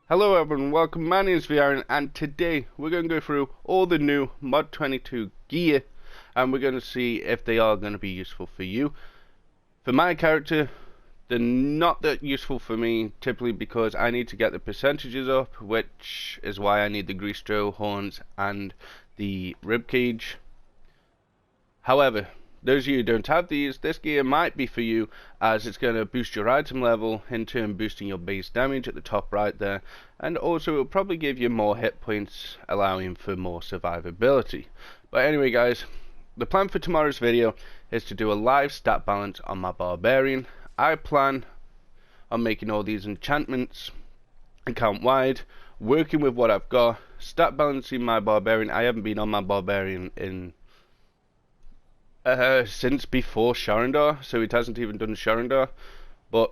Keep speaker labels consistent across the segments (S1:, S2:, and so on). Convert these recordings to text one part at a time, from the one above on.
S1: Hello everyone, welcome. My name is Viren, and today we're going to go through all the new Mod 22 gear, and we're going to see if they are going to be useful for you. For my character, they're not that useful for me, typically because I need to get the percentages up, which is why I need the Greastro horns and the ribcage. However, those of you who don't have these, this gear might be for you, as it's going to boost your item level, in turn boosting your base damage at the top right there, and also it will probably give you more hit points, allowing for more survivability. But anyway guys, the plan for tomorrow's video is to do a live stat balance on my barbarian. I plan on making all these enchantments account wide, working with what I've got, stat balancing my barbarian. I haven't been on my barbarian in since before Sharandar, so it hasn't even done Sharandar, but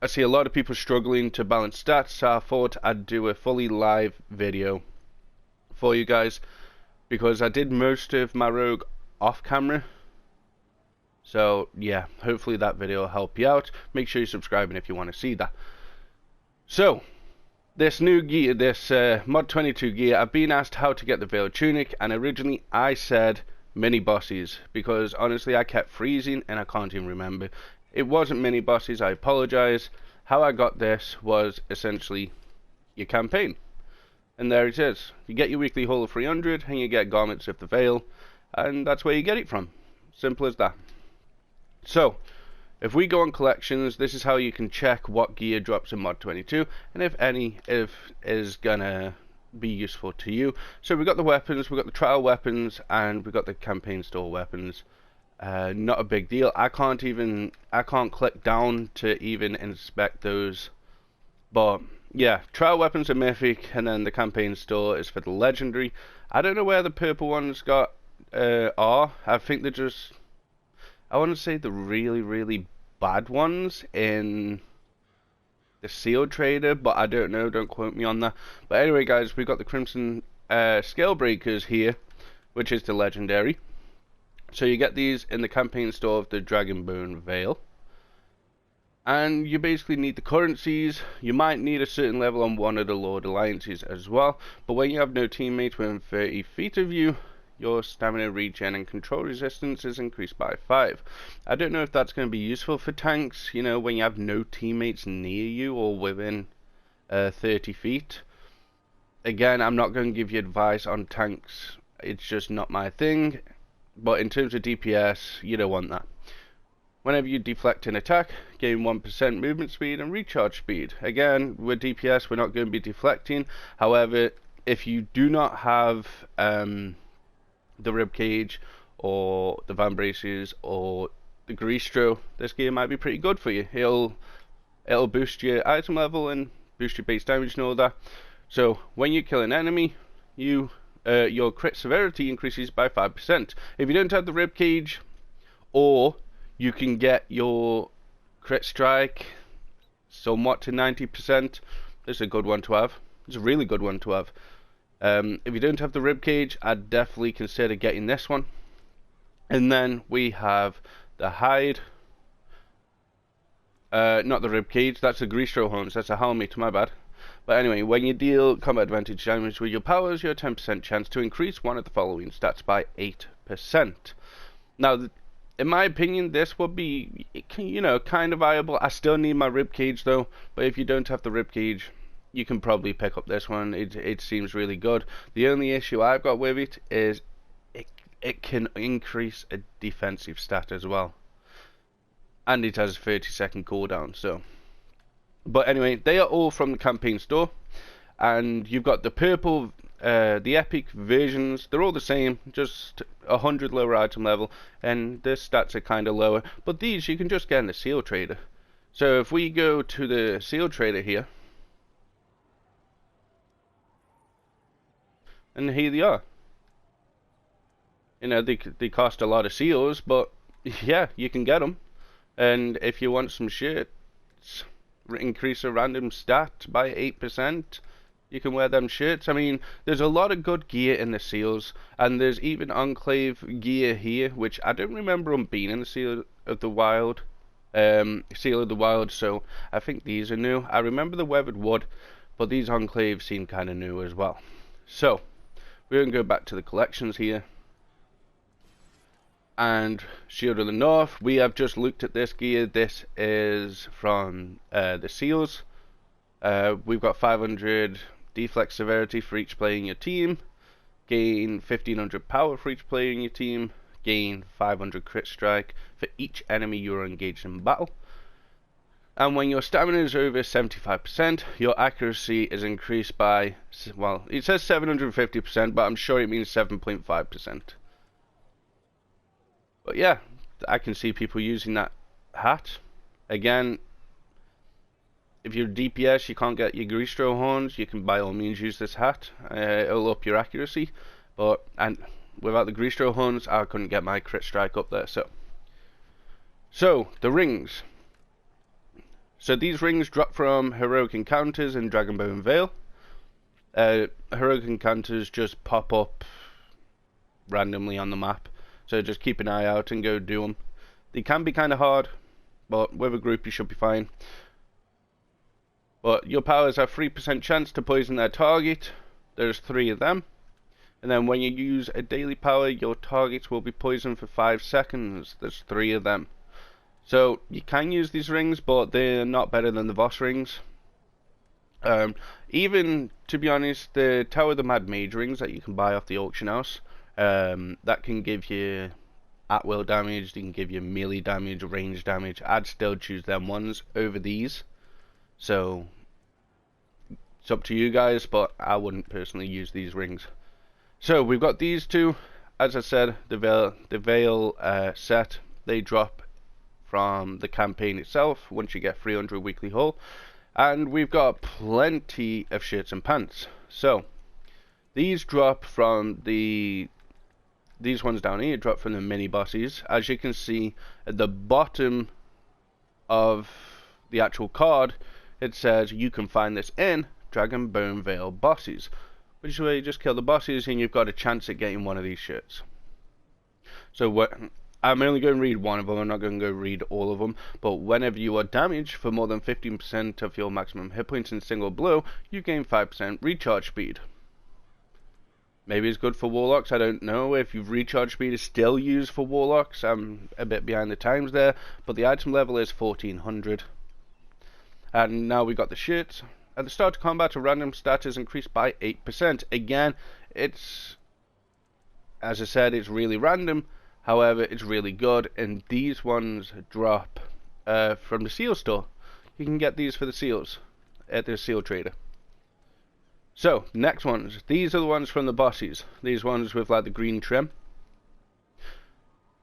S1: I see a lot of people struggling to balance stats, so I thought I'd do a fully live video for you guys, because I did most of my rogue off camera. So yeah, hopefully that video will help you out. Make sure you're subscribing if you want to see that. So this new gear, this Mod 22 gear, I've been asked how to get the Veiled Tunic, and originally I said mini bosses, because honestly I kept freezing and I can't even remember. It wasn't mini bosses, I apologize. How I got this was essentially your campaign, and there it is. You get your weekly haul of 300 and you get garments of the veil, and that's where you get it from. Simple as that. So if we go on collections, this is how you can check what gear drops in Mod 22 and if any is gonna be useful to you. So we've got the weapons, we've got the trial weapons, and we've got the campaign store weapons. Not a big deal. I can't click down to even inspect those, but yeah, trial weapons are mythic, and then the campaign store is for the legendary. I don't know where the purple ones are. I think they're just, I want to say the really bad ones in the sealed trader, but I don't know, don't quote me on that. But anyway guys, we've got the crimson scale breakers here, which is the legendary. So you get these in the campaign store of the Dragonbone Veil, and you basically need the currencies. You might need a certain level on one of the Lord Alliances as well, but when you have no teammates within 30 feet of you, your stamina regen and control resistance is increased by 5. I don't know if that's going to be useful for tanks, you know, when you have no teammates near you or within 30 feet. Again, I'm not going to give you advice on tanks, it's just not my thing, but in terms of DPS, you don't want that. Whenever you deflect an attack, gain 1% movement speed and recharge speed. Again, with DPS, we're not going to be deflecting. However, if you do not have the ribcage or the van braces or the greastro, this gear might be pretty good for you. It'll boost your item level and boost your base damage and all that. So when you kill an enemy, your crit severity increases by 5%. If you don't have the ribcage, or you can get your crit strike somewhat to 90%, this is a good one to have. It's a really good one to have. If you don't have the ribcage, I'd definitely consider getting this one. And then we have the hide. Not the ribcage, that's the greastro horns, that's a helmet, my bad. But anyway, when you deal combat advantage damage with your powers, you have a 10% chance to increase one of the following stats by 8%. Now, in my opinion, this would be, you know, kind of viable. I still need my ribcage though, but if you don't have the ribcage, you can probably pick up this one. It seems really good. The only issue I've got with it is it can increase a defensive stat as well, and it has a 30-second cooldown. So, but anyway, they are all from the campaign store, and you've got the purple, the epic versions. They're all the same, just 100 lower item level, and their stats are kind of lower. But these you can just get in the seal trader. So if we go to the seal trader here, and here they are. You know, they cost a lot of seals, but yeah, you can get them. And if you want some shirts, increase a random stat by 8%, you can wear them shirts. I mean, there's a lot of good gear in the seals, and there's even Enclave gear here, which I don't remember them being in the Seal of the Wild. So I think these are new. I remember the Weathered Wood, but these enclaves seem kind of new as well. So we're going to go back to the collections here, and Shield of the North, we have just looked at this gear. This is from the Seals. We've got 500 deflex severity for each player in your team, gain 1500 power for each player in your team, gain 500 crit strike for each enemy you are engaged in battle, and when your stamina is over 75%, your accuracy is increased by, well, it says 750%, but I'm sure it means 7.5%. But yeah, I can see people using that hat. Again, if you're DPS, you can't get your Greastro horns, you can by all means use this hat. It'll up your accuracy, and without the Greastro horns, I couldn't get my crit strike up there. So the rings. So these rings drop from heroic encounters in Dragonbone Vale. Heroic encounters just pop up randomly on the map, so just keep an eye out and go do them. They can be kind of hard, but with a group you should be fine. But your powers have 3% chance to poison their target. There's 3 of them. And then when you use a daily power, your targets will be poisoned for 5 seconds. There's 3 of them. So you can use these rings, but they're not better than the boss rings. Even, to be honest, the Tower of the Mad Mage rings that you can buy off the auction house, that can give you at-will damage, they can give you melee damage, range damage. I'd still choose them ones over these. So it's up to you guys, but I wouldn't personally use these rings. So we've got these two. As I said, the Veil set, they drop from the campaign itself once you get 300 weekly haul. And we've got plenty of shirts and pants. So these drop from these ones down here drop from the mini bosses. As you can see at the bottom of the actual card, it says you can find this in Dragonbone Vale bosses, which is where you just kill the bosses and you've got a chance at getting one of these shirts. So I'm only going to read one of them, I'm not going to go read all of them, but whenever you are damaged for more than 15% of your maximum hit points in a single blow, you gain 5% recharge speed. Maybe it's good for Warlocks, I don't know if recharge speed is still used for Warlocks. I'm a bit behind the times there, but the item level is 1400. And now we got the shirts. At the start of combat, a random stat is increased by 8%. Again, it's, as I said, it's really random. However, it's really good, and these ones drop from the seal store. You can get these for the seals at the seal trader. So, next ones. These are the ones from the bosses. These ones with like the green trim.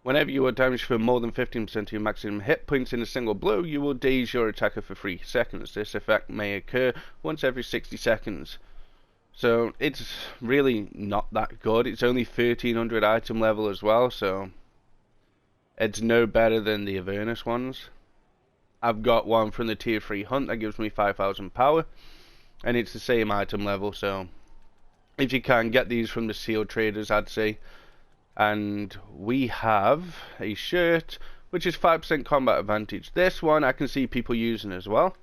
S1: Whenever you are damaged for more than 15% of your maximum hit points in a single blow, you will daze your attacker for 3 seconds. This effect may occur once every 60 seconds. So it's really not that good. It's only 1300 item level as well, so it's no better than the Avernus ones. I've got one from the tier 3 hunt that gives me 5000 power, and it's the same item level, so if you can get these from the seal traders, I'd say. And we have a shirt which is 5% combat advantage. This one I can see people using as well.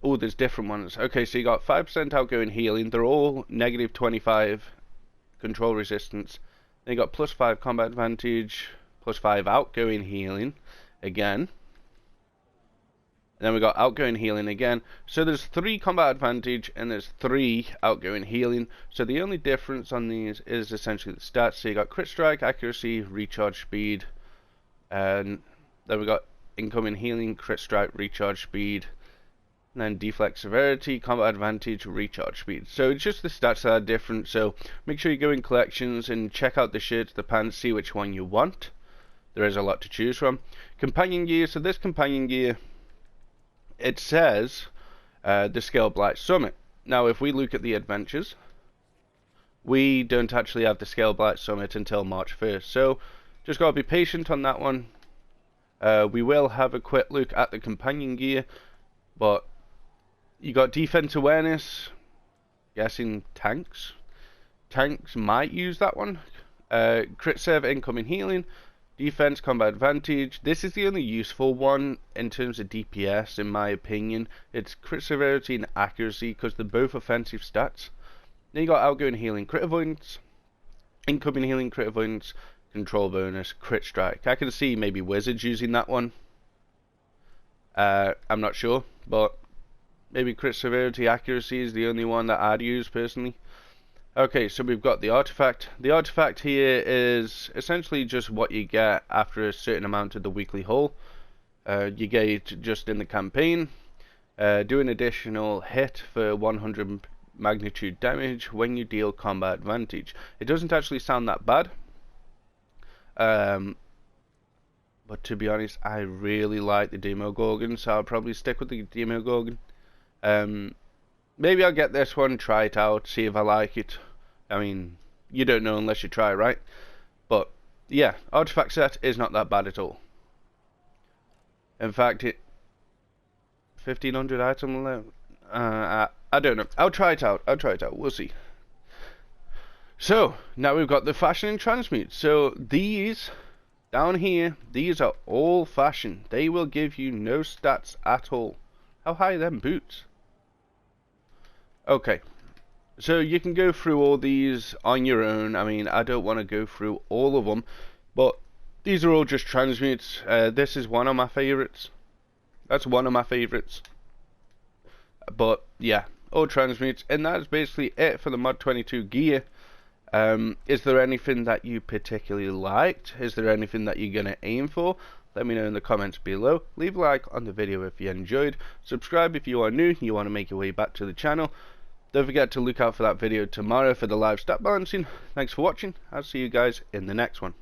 S1: Oh, there's different ones. Okay, so you got 5% outgoing healing. They're all negative 25 control resistance. Then you got plus 5 combat advantage, plus 5 outgoing healing again. And then we got outgoing healing again. So there's 3 combat advantage and there's 3 outgoing healing. So the only difference on these is essentially the stats. So you got crit strike, accuracy, recharge speed, and then we got incoming healing, crit strike, recharge speed, and then deflex severity, combat advantage, recharge speed. So it's just the stats that are different. So make sure you go in collections and check out the shirts, the pants, see which one you want. There is a lot to choose from. Companion gear. So this companion gear, it says the Scale Blight Summit. Now if we look at the adventures, we don't actually have the Scale Blight Summit until March 1st, so just gotta be patient on that one. We will have a quick look at the companion gear, but you got defense awareness, guessing tanks might use that one, crit save, incoming healing, Defense, combat advantage. This is the only useful one in terms of DPS, in my opinion. It's crit severity and accuracy because they're both offensive stats. Then you got outgoing healing, crit avoidance, incoming healing, crit avoidance, control bonus, crit strike. I can see maybe wizards using that one. I'm not sure, but maybe crit severity, accuracy is the only one that I'd use personally. Okay, so we've got the artifact. The artifact here is essentially just what you get after a certain amount of the weekly haul. You get it just in the campaign. Do an additional hit for 100 magnitude damage when you deal combat advantage. It doesn't actually sound that bad. But to be honest, I really like the Demogorgon, so I'll probably stick with the Demogorgon. Maybe I'll get this one, try it out, see if I like it. I mean, you don't know unless you try, right? But yeah, artifact set is not that bad at all. In fact, 1500 item left. I don't know. I'll try it out. We'll see. So now we've got the fashion and transmute. So these down here, these are all fashion. They will give you no stats at all. How high are them boots? Okay. So you can go through all these on your own. I mean, I don't want to go through all of them, but these are all just transmutes. This is one of my favorites. That's one of my favorites. But yeah, all transmutes, and that's basically it for the Mod 22 gear. Is there anything that you particularly liked? Is there anything that you're gonna aim for? Let me know in the comments below. Leave a like on the video if you enjoyed. Subscribe if you are new and you want to make your way back to the channel. Don't forget to look out for that video tomorrow for the live stat balancing. Thanks for watching. I'll see you guys in the next one.